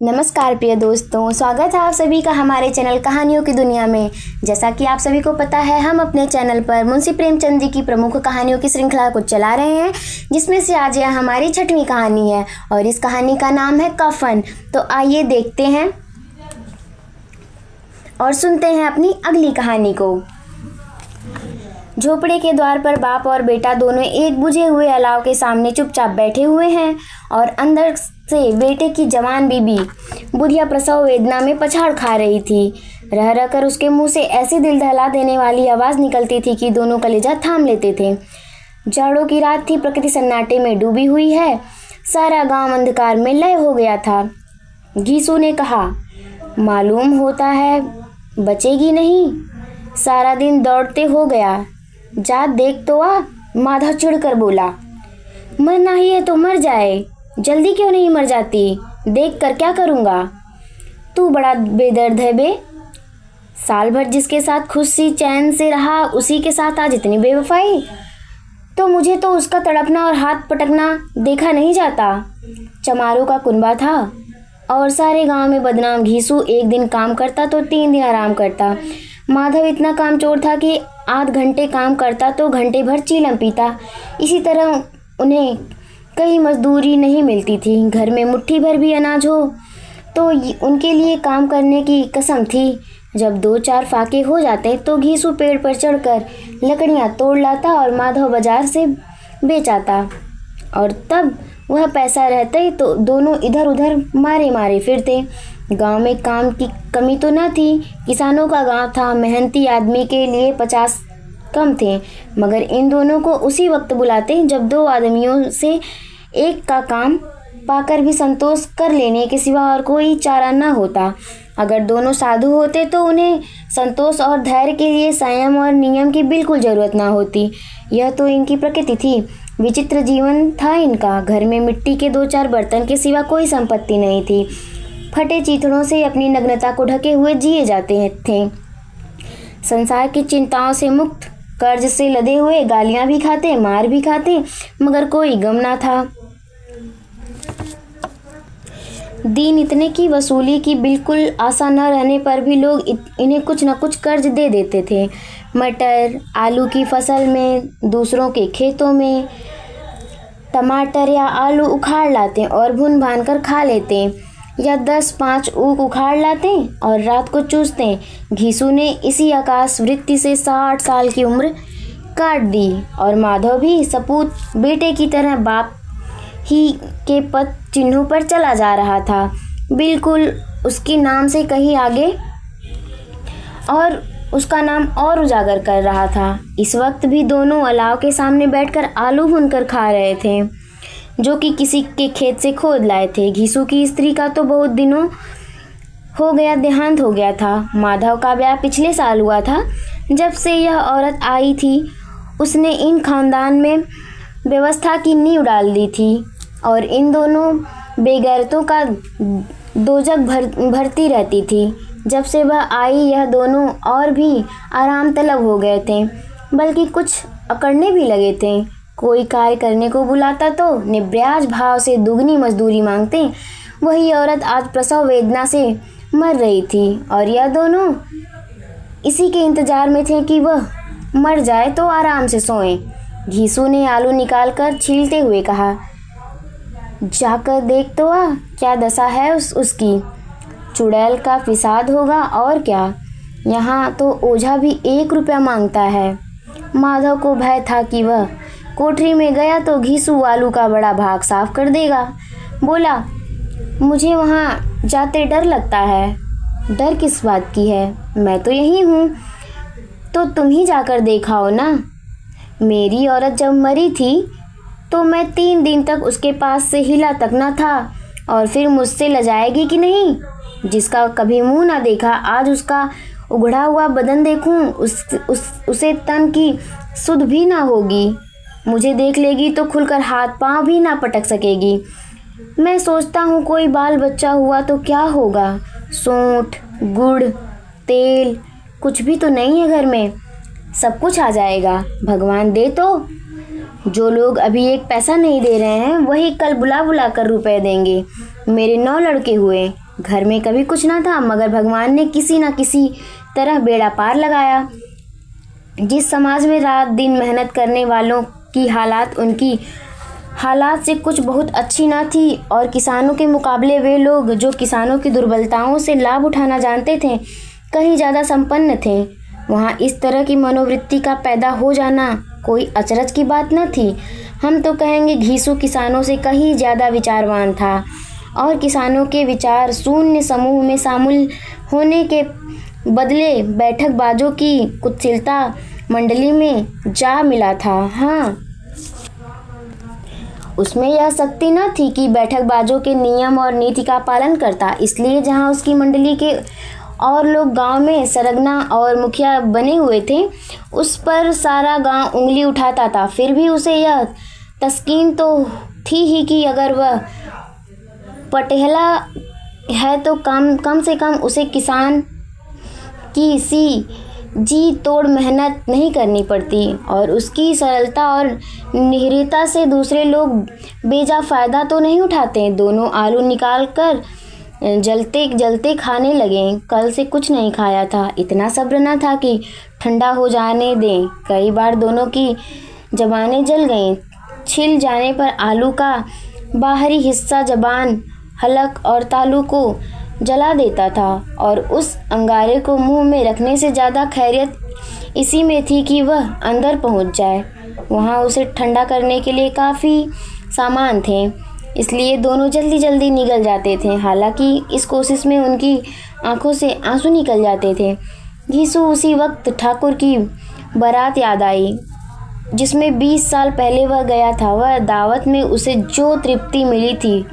नमस्कार प्रिय दोस्तों, स्वागत है आप सभी का हमारे चैनल कहानियों की दुनिया में। जैसा कि आप सभी को पता है, हम अपने चैनल पर मुंशी प्रेमचंद जी की प्रमुख कहानियों की श्रृंखला को चला रहे हैं, जिसमें से आज यह हमारी 6वीं कहानी है और इस कहानी का नाम है कफन। तो आइए देखते हैं और सुनते हैं अपनी अगली कहानी को। झोपड़े के द्वार पर बाप और बेटा दोनों एक बुझे हुए अलाव के सामने चुपचाप बैठे हुए हैं और अंदर से बेटे की जवान बीबी बुढ़िया प्रसव वेदना में पछाड़ खा रही थी। रह रह कर उसके मुंह से ऐसी दिल दहला देने वाली आवाज़ निकलती थी कि दोनों कलेजा थाम लेते थे। जाड़ों की रात थी, प्रकृति सन्नाटे में डूबी हुई है, सारा गांव अंधकार में लय हो गया था। घीसू ने कहा, मालूम होता है बचेगी नहीं, सारा दिन दौड़ते हो गया, जा देख तो आ। माधव चिढ़कर बोला, मरना ही है तो मर जाए, जल्दी क्यों नहीं मर जाती, देख कर क्या करूँगा। तू बड़ा बेदर्द है बे, साल भर जिसके साथ खुशी चैन से रहा उसी के साथ आज इतनी बेवफाई। तो मुझे तो उसका तड़पना और हाथ पटकना देखा नहीं जाता। चमारों का कुनबा था और सारे गांव में बदनाम घीसू एक दिन काम करता तो 3 दिन आराम करता। माधव इतना कामचोर था कि आध घंटे काम करता तो घंटे भर चीलम पीता। इसी तरह उन्हें कहीं मजदूरी नहीं मिलती थी। घर में मुट्ठी भर भी अनाज हो तो उनके लिए काम करने की कसम थी। जब 2-4 फाके हो जाते तो घीसू पेड़ पर चढ़कर लकड़ियां तोड़ लाता और माधव बाजार से बेच आता और तब वह पैसा रहते तो दोनों इधर उधर मारे मारे फिरते। गांव में काम की कमी तो न थी, किसानों का गांव था, मेहनती आदमी के लिए 50 कम थे, मगर इन दोनों को उसी वक्त बुलाते जब 2 आदमियों से एक का काम पाकर भी संतोष कर लेने के सिवा और कोई चारा न होता। अगर दोनों साधु होते तो उन्हें संतोष और धैर्य के लिए संयम और नियम की बिल्कुल ज़रूरत ना होती। यह तो इनकी प्रकृति थी। विचित्र जीवन था इनका। घर में मिट्टी के 2-4 बर्तन के सिवा कोई संपत्ति नहीं थी। फटे चीथड़ों से अपनी नग्नता को ढके हुए जिए जाते थे। संसार की चिंताओं से मुक्त, कर्ज से लदे हुए, गालियां भी खाते, मार भी खाते, मगर कोई गम ना था। दिन इतने की वसूली की बिल्कुल आशा न रहने पर भी लोग इन्हें कुछ न कुछ कर्ज दे देते थे। मटर, आलू की फसल में, दूसरों के खेतों में टमाटर या आलू उखाड़ लाते और भून भान कर खा लेते, या 10-5 ऊख उखाड़ लाते और रात को चूसते। घीसू ने इसी आकाश वृत्ति से 60 साल की उम्र काट दी और माधव भी सपूत बेटे की तरह बाप ही के पद चिन्हों पर चला जा रहा था, बिल्कुल उसके नाम से कहीं आगे, और उसका नाम और उजागर कर रहा था। इस वक्त भी दोनों अलाव के सामने बैठकर आलू भूनकर खा रहे थे, जो कि किसी के खेत से खोद लाए थे। घीसू की स्त्री का तो बहुत दिनों हो गया देहांत हो गया था। माधव का ब्याह पिछले साल हुआ था। जब से यह औरत आई थी उसने इन खानदान में व्यवस्था की नींव डाल दी थी और इन दोनों बेगैरतों का दोजक भरती रहती थी। जब से वह आई यह दोनों और भी आराम तलब हो गए थे, बल्कि कुछ अकड़ने भी लगे थे। कोई कार्य करने को बुलाता तो निब्याज भाव से दुगनी मजदूरी मांगते। वही औरत आज प्रसव वेदना से मर रही थी और यह दोनों इसी के इंतजार में थे कि वह मर जाए तो आराम से सोएं। घीसू ने आलू निकालकर छीलते हुए कहा, जाकर देख तो आ, क्या दशा है उसकी। चुड़ैल का फिसाद होगा और क्या। यहाँ तो ओझा भी 1 रुपया मांगता है। माधव को भय था कि वह कोठरी में गया तो घीसू आलू का बड़ा भाग साफ कर देगा। बोला, मुझे वहाँ जाते डर लगता है। डर किस बात की है, मैं तो यही हूँ। तो तुम ही जाकर देखाओ ना। मेरी औरत जब मरी थी तो मैं 3 दिन तक उसके पास से हिला तक न था, और फिर मुझसे लजाएगी कि नहीं। जिसका कभी मुंह ना देखा आज उसका उघड़ा हुआ बदन देखूं, उसे तन की सुध भी ना होगी। मुझे देख लेगी तो खुलकर हाथ पांव भी ना पटक सकेगी। मैं सोचता हूँ कोई बाल बच्चा हुआ तो क्या होगा। सोंठ, गुड़, तेल कुछ भी तो नहीं है घर में, सब कुछ आ जाएगा, भगवान दे तो। जो लोग अभी एक पैसा नहीं दे रहे हैं वही कल बुला बुला कर रुपए देंगे। मेरे 9 लड़के हुए, घर में कभी कुछ ना था, मगर भगवान ने किसी न किसी तरह बेड़ा पार लगाया। जिस समाज में रात दिन मेहनत करने वालों की हालात उनकी हालात से कुछ बहुत अच्छी ना थी, और किसानों के मुकाबले वे लोग जो किसानों की दुर्बलताओं से लाभ उठाना जानते थे कहीं ज़्यादा संपन्न थे, वहाँ इस तरह की मनोवृत्ति का पैदा हो जाना कोई अचरज की बात न थी। हम तो कहेंगे घीसू किसानों से कहीं ज़्यादा विचारवान था, और किसानों के विचार शून्य समूह में शामिल होने के बदले बैठकबाजों की कुत्सिलता मंडली में जा मिला था। हाँ, उसमें यह शक्ति न थी कि बैठकबाजों के नियम और नीति का पालन करता, इसलिए जहाँ उसकी मंडली के और लोग गांव में सरगना और मुखिया बने हुए थे, उस पर सारा गांव उंगली उठाता था। फिर भी उसे यह तस्कीन तो थी ही कि अगर वह पटेहला है तो कम से कम उसे किसान की सी जी तोड़ मेहनत नहीं करनी पड़ती, और उसकी सरलता और निहिरता से दूसरे लोग बेजा फ़ायदा तो नहीं उठाते। दोनों आलू निकाल कर जलते जलते खाने लगे। कल से कुछ नहीं खाया था, इतना सब्र न था कि ठंडा हो जाने दें। कई बार दोनों की जबानें जल गईं। छिल जाने पर आलू का बाहरी हिस्सा जबान, हलक और तालू को जला देता था, और उस अंगारे को मुंह में रखने से ज़्यादा खैरियत इसी में थी कि वह अंदर पहुंच जाए। वहां उसे ठंडा करने के लिए काफ़ी सामान थे, इसलिए दोनों जल्दी जल्दी निकल जाते थे। हालांकि इस कोशिश में उनकी आंखों से आंसू निकल जाते थे। घीसू उसी वक्त ठाकुर की बारात याद आई जिसमें 20 साल पहले वह गया था। वह दावत में उसे जो तृप्ति मिली थी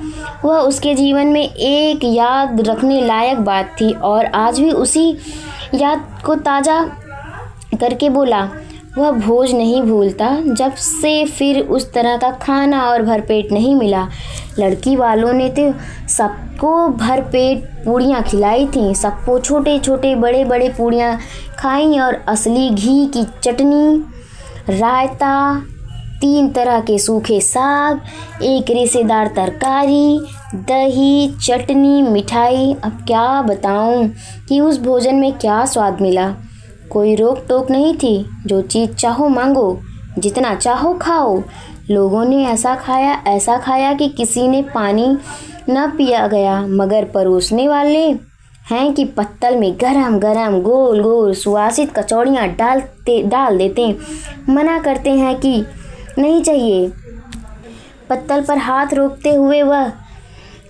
वह उसके जीवन में एक याद रखने लायक बात थी, और आज भी उसी याद को ताज़ा करके बोला। वह भोज नहीं भूलता जब से फिर उस तरह का खाना और भरपेट नहीं मिला। लड़की वालों ने तो सबको भरपेट पूड़ियाँ खिलाई थीं, सबको छोटे छोटे बड़े बड़े पूड़ियाँ खाई, और असली घी की चटनी, रायता, 3 तरह के सूखे साग, एक रेशेदार तरकारी, दही, चटनी, मिठाई। अब क्या बताऊं कि उस भोजन में क्या स्वाद मिला। कोई रोक टोक नहीं थी, जो चीज़ चाहो मांगो, जितना चाहो खाओ। लोगों ने ऐसा खाया कि किसी ने पानी न पिया गया, मगर परोसने वाले हैं कि पत्तल में गरम गरम गोल गोल सुवासित कचौड़ियाँ डाल देते, मना करते हैं कि नहीं चाहिए। पत्तल पर हाथ रोकते हुए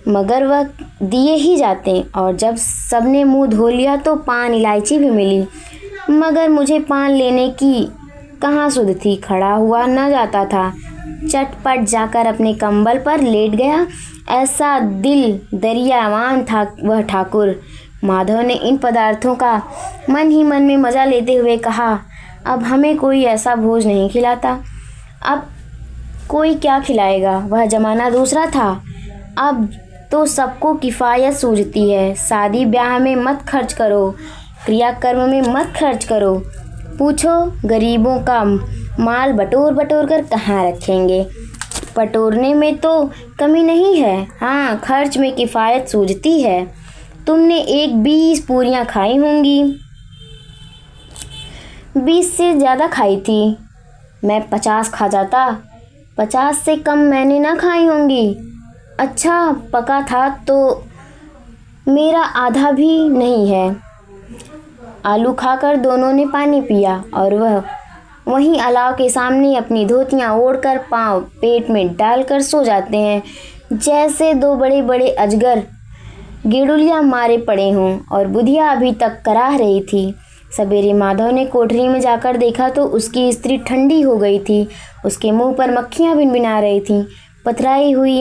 मगर वह दिए ही जाते, और जब सबने मुंह धो लिया तो पान इलायची भी मिली, मगर मुझे पान लेने की कहाँ सुध थी। खड़ा हुआ न जाता था, चटपट जाकर अपने कंबल पर लेट गया। ऐसा दिल दरियावान था वह ठाकुर। माधव ने इन पदार्थों का मन ही मन में मज़ा लेते हुए कहा, अब हमें कोई ऐसा भोज नहीं खिलाता। अब कोई क्या खिलाएगा, वह ज़माना दूसरा था। अब तो सबको किफ़ायत सूझती है। शादी ब्याह में मत खर्च करो, क्रियाकर्म में मत खर्च करो। पूछो गरीबों का माल बटोर बटोर कर कहाँ रखेंगे। बटोरने में तो कमी नहीं है, हाँ खर्च में किफ़ायत सूझती है। तुमने 20 पूरियाँ खाई होंगी। 20 से ज़्यादा खाई थी। मैं 50 खा जाता। 50 से कम मैंने ना खाई होंगी। अच्छा पका था तो मेरा आधा भी नहीं है। आलू खाकर दोनों ने पानी पिया, और वह वहीं अलाव के सामने अपनी धोतियाँ ओढ़कर पाँव पेट में डालकर सो जाते हैं, जैसे 2 बड़े बड़े अजगर गेड़ुलियाँ मारे पड़े हों। और बुधिया अभी तक कराह रही थी। सवेरे माधव ने कोठरी में जाकर देखा तो उसकी स्त्री ठंडी हो गई थी। उसके मुंह पर मक्खियाँ भिनभिना रही थीं। पथराई हुई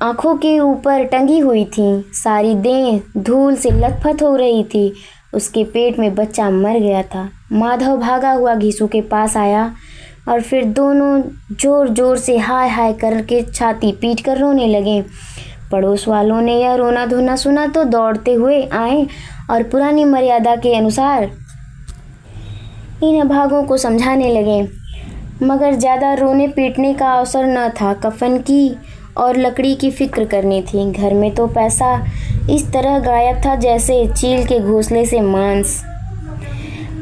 आँखों के ऊपर टंगी हुई थीं। सारी देह धूल से लथपथ हो रही थी। उसके पेट में बच्चा मर गया था। माधव भागा हुआ घीसू के पास आया, और फिर दोनों जोर जोर से हाय हाय करके छाती पीट कर रोने लगे। पड़ोस वालों ने यह रोना धोना सुना तो दौड़ते हुए आए और पुरानी मर्यादा के अनुसार इन अभागों को समझाने लगे। मगर ज़्यादा रोने पीटने का अवसर न था। कफन की और लकड़ी की फिक्र करनी थी। घर में तो पैसा इस तरह गायब था जैसे चील के घोंसले से मांस।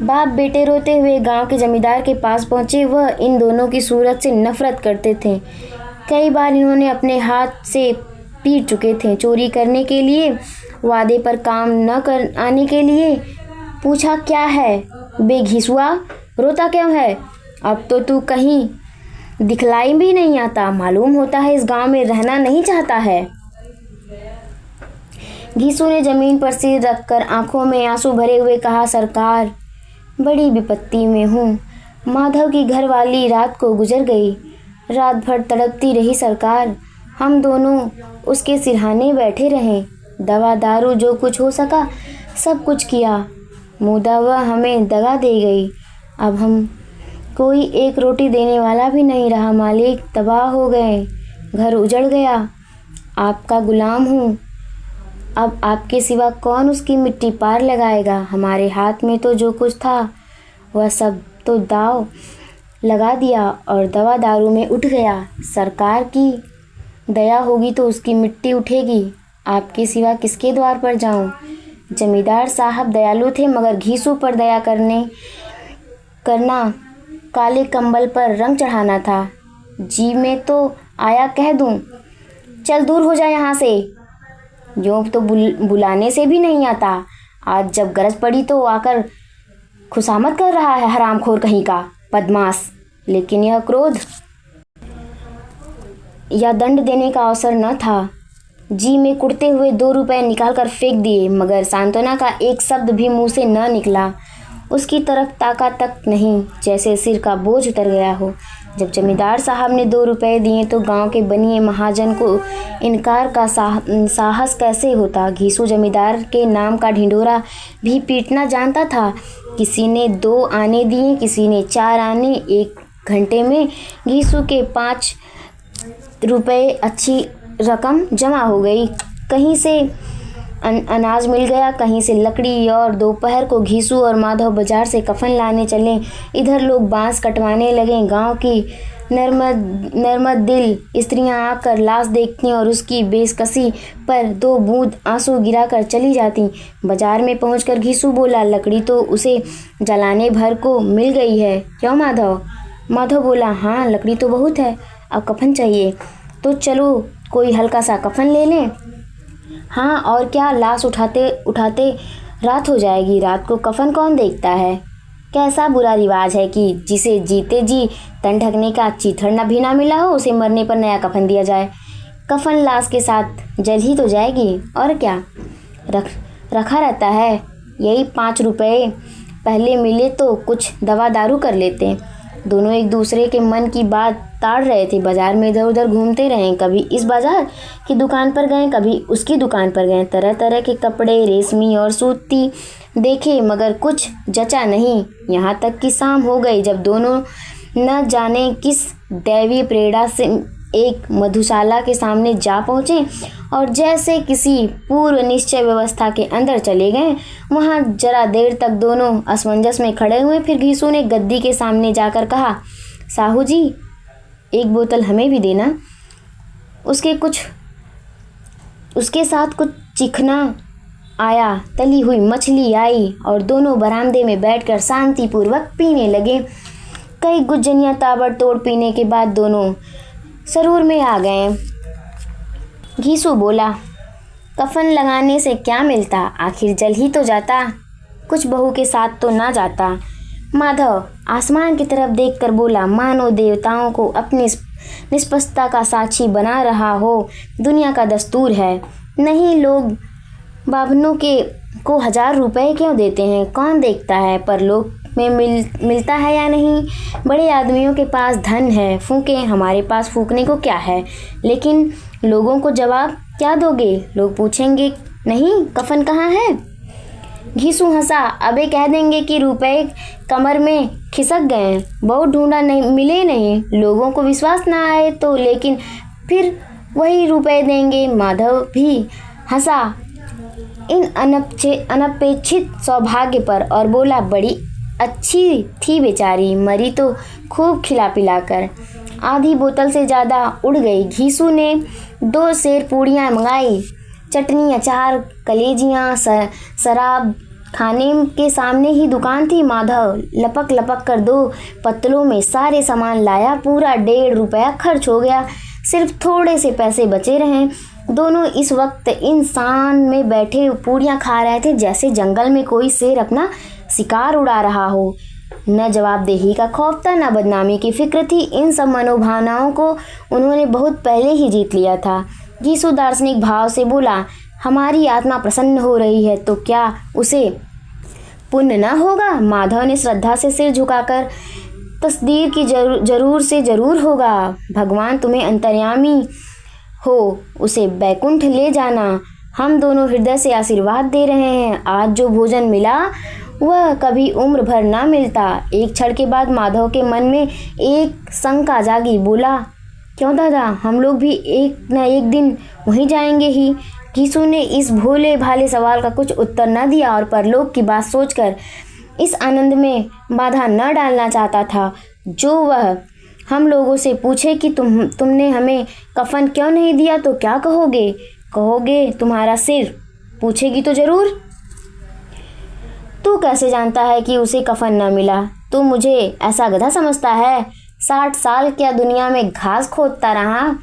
बाप बेटे रोते हुए गांव के जमींदार के पास पहुंचे। वह इन दोनों की सूरत से नफरत करते थे। कई बार इन्होंने अपने हाथ से पीट चुके थे। चोरी करने के लिए, वादे पर काम न कर आने के लिए। पूछा, क्या है बे घिसुआ, रोता क्यों है? अब तो तू कहीं दिखलाई भी नहीं आता। मालूम होता है इस गांव में रहना नहीं चाहता है। घीसू ने जमीन पर सिर रखकर आंखों में आंसू भरे हुए कहा, सरकार, बड़ी विपत्ति में हूँ। माधव की घरवाली रात को गुजर गई। रात भर तड़पती रही सरकार। हम दोनों उसके सिरहाने बैठे रहे। दवा दारू जो कुछ हो सका सब कुछ किया। मुदा वह हमें दगा दे गई। अब हम कोई एक रोटी देने वाला भी नहीं रहा। मालिक, तबाह हो गए, घर उजड़ गया। आपका गुलाम हूँ। अब आपके सिवा कौन उसकी मिट्टी पार लगाएगा? हमारे हाथ में तो जो कुछ था वह सब तो दाव लगा दिया और दवा दारू में उठ गया। सरकार की दया होगी तो उसकी मिट्टी उठेगी। आपके सिवा किसके द्वार पर जाऊं? जमींदार साहब दयालु थे, मगर घीसू पर दया करना काले कंबल पर रंग चढ़ाना था। जी में तो आया कह दूं, चल दूर हो जा यहाँ से। यूं तो बुलाने से भी नहीं आता। आज जब गरज पड़ी तो आकर खुशामद कर रहा है, हरामखोर कहीं का बदमाश। लेकिन यह क्रोध या दंड देने का अवसर न था। जी में कुटते हुए 2 रुपए निकालकर फेंक दिए, मगर सांत्वना का एक शब्द भी मुंह से न निकला। उसकी तरफ ताका तक नहीं, जैसे सिर का बोझ उतर गया हो। जब जमींदार साहब ने 2 रुपए दिए तो गांव के बनिए महाजन को इनकार का साहस कैसे होता। घीसू जमींदार के नाम का ढिंढोरा भी पीटना जानता था। किसी ने 2 आने दिए, किसी ने 4 आने। 1 घंटे में घीसू के 5 रुपए अच्छी रकम जमा हो गई। कहीं से अनाज मिल गया, कहीं से लकड़ी, और दोपहर को घीसू और माधव बाजार से कफन लाने चले। इधर लोग बांस कटवाने लगे। गांव की नर्मद दिल स्त्रियां आकर लाश देखती और उसकी बेकसी पर 2 बूंद आंसू गिराकर चली जाती। बाजार में पहुंचकर घीसू बोला, लकड़ी तो उसे जलाने भर को मिल गई है, क्यों माधव? माधव बोला, हाँ लकड़ी तो बहुत है, अब कफन चाहिए तो चलो कोई हल्का सा कफन ले लें। हाँ और क्या, लाश उठाते उठाते रात हो जाएगी। रात को कफन कौन देखता है? कैसा बुरा रिवाज है कि जिसे जीते जी तन ढकने का चीथड़ भी ना मिला हो, उसे मरने पर नया कफन दिया जाए। कफन लाश के साथ जल ही तो जाएगी, और क्या रखा रहता है। यही 5 रुपए पहले मिले तो कुछ दवा दारू कर लेते। दोनों एक दूसरे के मन की बात ताड़ रहे थे। बाजार में इधर उधर घूमते रहे। कभी इस बाजार की दुकान पर गए, कभी उसकी दुकान पर गए। तरह तरह के कपड़े, रेशमी और सूती देखे, मगर कुछ जचा नहीं। यहाँ तक कि शाम हो गई जब दोनों न जाने किस दैवीय प्रेरणा से एक मधुशाला के सामने जा पहुँचे और जैसे किसी पूर्व निश्चय व्यवस्था के अंदर चले गए। वहाँ जरा देर तक दोनों असमंजस में खड़े हुए। फिर घीसू ने गद्दी के सामने जाकर कहा, साहू जी, एक बोतल हमें भी देना। उसके साथ कुछ चिकना आया, तली हुई मछली आई और दोनों बरामदे में बैठकर शांतिपूर्वक पीने लगे। कई गुज्जनियाँ ताबड़तोड़ पीने के बाद दोनों सरूर में आ गए। घीसू बोला, कफन लगाने से क्या मिलता, आखिर जल ही तो जाता, कुछ बहू के साथ तो ना जाता। माधव आसमान की तरफ देखकर बोला, मानो देवताओं को अपनी निष्पक्षता का साक्षी बना रहा हो। दुनिया का दस्तूर है। नहीं, लोग बाभनों को 1000 रुपए क्यों देते हैं, कौन देखता है। पर लोग में मिलता है या नहीं। बड़े आदमियों के पास धन है, फूके, हमारे पास फूकने को क्या है। लेकिन लोगों को जवाब क्या दोगे? लोग पूछेंगे, नहीं कफन कहाँ है। घीसू हंसा, अबे कह देंगे कि रुपए कमर में खिसक गए, बहुत ढूंढा नहीं, मिले नहीं। लोगों को विश्वास ना आए तो, लेकिन फिर वही रुपए देंगे। माधव भी हंसा इन अनपेक्षित सौभाग्य पर और बोला, बड़ी अच्छी थी बेचारी, मरी तो खूब खिला पिलाकर। आधी बोतल से ज़्यादा उड़ गई। घीसू ने 2 सेर पूड़ियाँ मंगाई, चटनी, अचार, कलेजियाँ, शराब। खाने के सामने ही दुकान थी। माधव लपक लपक कर 2 पत्तलों में सारे सामान लाया। पूरा 1.5 रुपया खर्च हो गया। सिर्फ थोड़े से पैसे बचे रहे। दोनों इस वक्त इंसान में बैठे पूड़ियाँ खा रहे थे जैसे जंगल में कोई शेर अपना शिकार उड़ा रहा हो। न जवाबदेही का खौफ था, न बदनामी की फिक्र थी। इन सब मनोभावनाओं को उन्होंने बहुत पहले ही जीत लिया था। घीसू दार्शनिक भाव से बोला, हमारी आत्मा प्रसन्न हो रही है तो क्या उसे पुण्य न होगा? माधव ने श्रद्धा से सिर झुकाकर तस्दीर की, जरूर से जरूर होगा। भगवान तुम्हें अंतर्यामी हो, उसे बैकुंठ ले जाना। हम दोनों हृदय से आशीर्वाद दे रहे हैं। आज जो भोजन मिला वह कभी उम्र भर ना मिलता। एक क्षण के बाद माधव के मन में एक शंका जागी। बोला, क्यों दादा, हम लोग भी एक न एक दिन वहीं जाएंगे ही। घीसू ने इस भोले भाले सवाल का कुछ उत्तर न दिया और परलोक की बात सोचकर इस आनंद में बाधा न डालना चाहता था। जो वह हम लोगों से पूछे कि तुमने हमें कफन क्यों नहीं दिया तो क्या कहोगे? कहोगे तुम्हारा सिर? पूछेगी तो जरूर। तू कैसे जानता है कि उसे कफन न मिला? तू मुझे ऐसा गधा समझता है? 60 साल क्या दुनिया में घास खोदता रहा,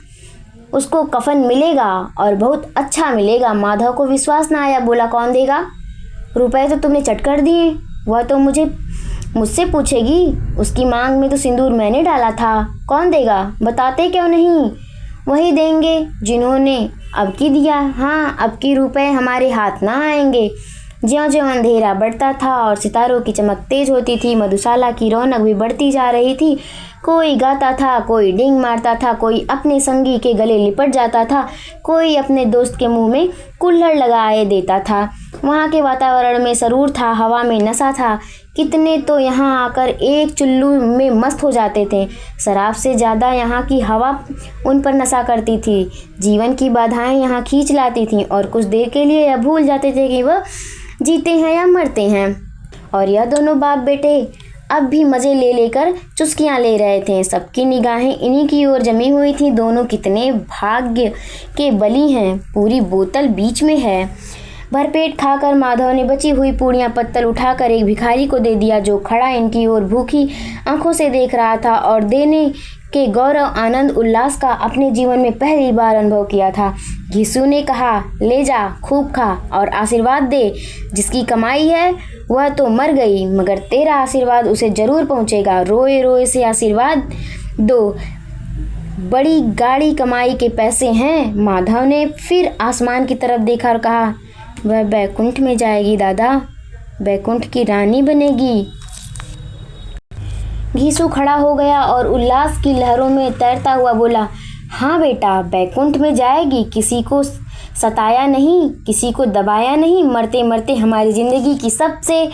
उसको कफन मिलेगा और बहुत अच्छा मिलेगा। माधव को विश्वास ना आया। बोला, कौन देगा? रुपए तो तुमने चट कर दिए। वह तो मुझसे पूछेगी। उसकी मांग में तो सिंदूर मैंने डाला था। कौन देगा? बताते क्यों नहीं? वही देंगे जिन्होंने अब की दिया। हाँ, अब की रुपए हमारे हाथ ना आएंगे। ज्यों-ज्यों अंधेरा बढ़ता था और सितारों की चमक तेज होती थी, मधुशाला की रौनक भी बढ़ती जा रही थी। कोई गाता था, कोई डींग मारता था, कोई अपने संगी के गले लिपट जाता था, कोई अपने दोस्त के मुंह में कुल्हड़ लगाए देता था। वहाँ के वातावरण में सरूर था, हवा में नशा था। कितने तो यहाँ आकर एक चुल्लू में मस्त हो जाते थे। शराब से ज़्यादा यहाँ की हवा उन पर नशा करती थी। जीवन की बाधाएं यहाँ खींच लाती थीं और कुछ देर के लिए यह भूल जाते थे कि वह जीते हैं या मरते हैं। और यह दोनों बाप बेटे अब भी मज़े ले लेकर चुस्कियाँ ले रहे थे। सबकी निगाहें इन्हीं की ओर जमी हुई थी। दोनों कितने भाग्य के बली हैं। पूरी बोतल बीच में है। भरपेट खाकर माधव ने बची हुई पूड़ियाँ पत्तल उठाकर एक भिखारी को दे दिया, जो खड़ा इनकी ओर भूखी आंखों से देख रहा था और देने के गौरव, आनंद, उल्लास का अपने जीवन में पहली बार अनुभव किया था। घीसू ने कहा, ले जा, खूब खा और आशीर्वाद दे। जिसकी कमाई है वह तो मर गई, मगर तेरा आशीर्वाद उसे जरूर पहुँचेगा। रोए रोए से आशीर्वाद दो, बड़ी गाड़ी कमाई के पैसे हैं। माधव ने फिर आसमान की तरफ देखा और कहा, वह बैकुंठ में जाएगी दादा, बैकुंठ की रानी बनेगी। घीसू खड़ा हो गया और उल्लास की लहरों में तैरता हुआ बोला, हाँ बेटा, बैकुंठ में जाएगी। किसी को सताया नहीं, किसी को दबाया नहीं, मरते मरते हमारी ज़िंदगी की सबसे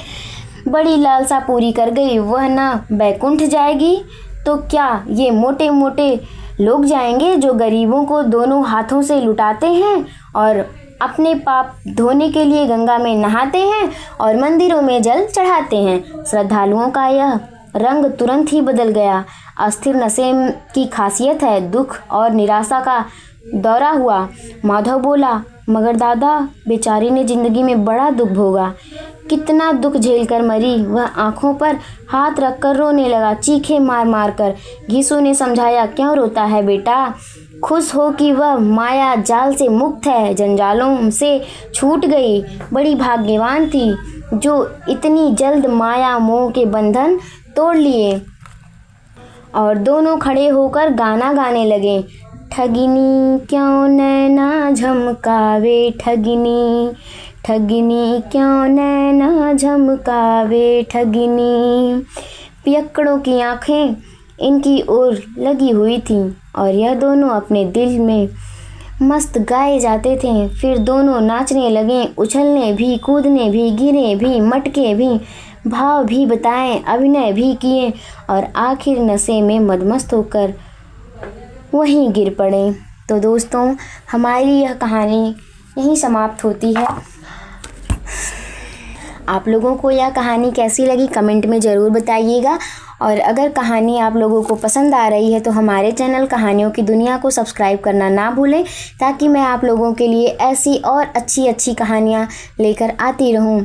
बड़ी लालसा पूरी कर गई। वह ना बैकुंठ जाएगी तो क्या ये मोटे मोटे लोग जाएंगे जो गरीबों को दोनों हाथों से लुटाते हैं और अपने पाप धोने के लिए गंगा में नहाते हैं और मंदिरों में जल चढ़ाते हैं। श्रद्धालुओं का यह रंग तुरंत ही बदल गया। अस्थिर नशे की खासियत है। दुख और निराशा का दौरा हुआ। माधव बोला, मगर दादा, बेचारी ने जिंदगी में बड़ा दुख भोगा, कितना दुख झेलकर मरी। वह आंखों पर हाथ रखकर रोने लगा, चीखे मार मार कर। घीसू ने समझाया, क्यों रोता है बेटा, खुश हो कि वह माया जाल से मुक्त है, जंजालों से छूट गई। बड़ी भाग्यवान थी जो इतनी जल्द माया मोह के बंधन तोड़ लिए। और दोनों खड़े होकर गाना गाने लगे, ठगिनी क्यों नैना झमकावे, ठगिनी ठगिनी क्यों नैना झमकावे, ठगिनी। पियक्कड़ों की आंखें इनकी ओर लगी हुई थीं और यह दोनों अपने दिल में मस्त गाए जाते थे। फिर दोनों नाचने लगे, उछलने भी, कूदने भी, गिरे भी, मटके भी, भाव भी बताएं, अभिनय भी किए और आखिर नशे में मदमस्त होकर वहीं गिर पड़े। तो दोस्तों, हमारी यह कहानी यहीं समाप्त होती है। आप लोगों को यह कहानी कैसी लगी कमेंट में ज़रूर बताइएगा। और अगर कहानी आप लोगों को पसंद आ रही है तो हमारे चैनल कहानियों की दुनिया को सब्सक्राइब करना ना भूलें, ताकि मैं आप लोगों के लिए ऐसी और अच्छी अच्छी कहानियाँ लेकर आती रहूँ।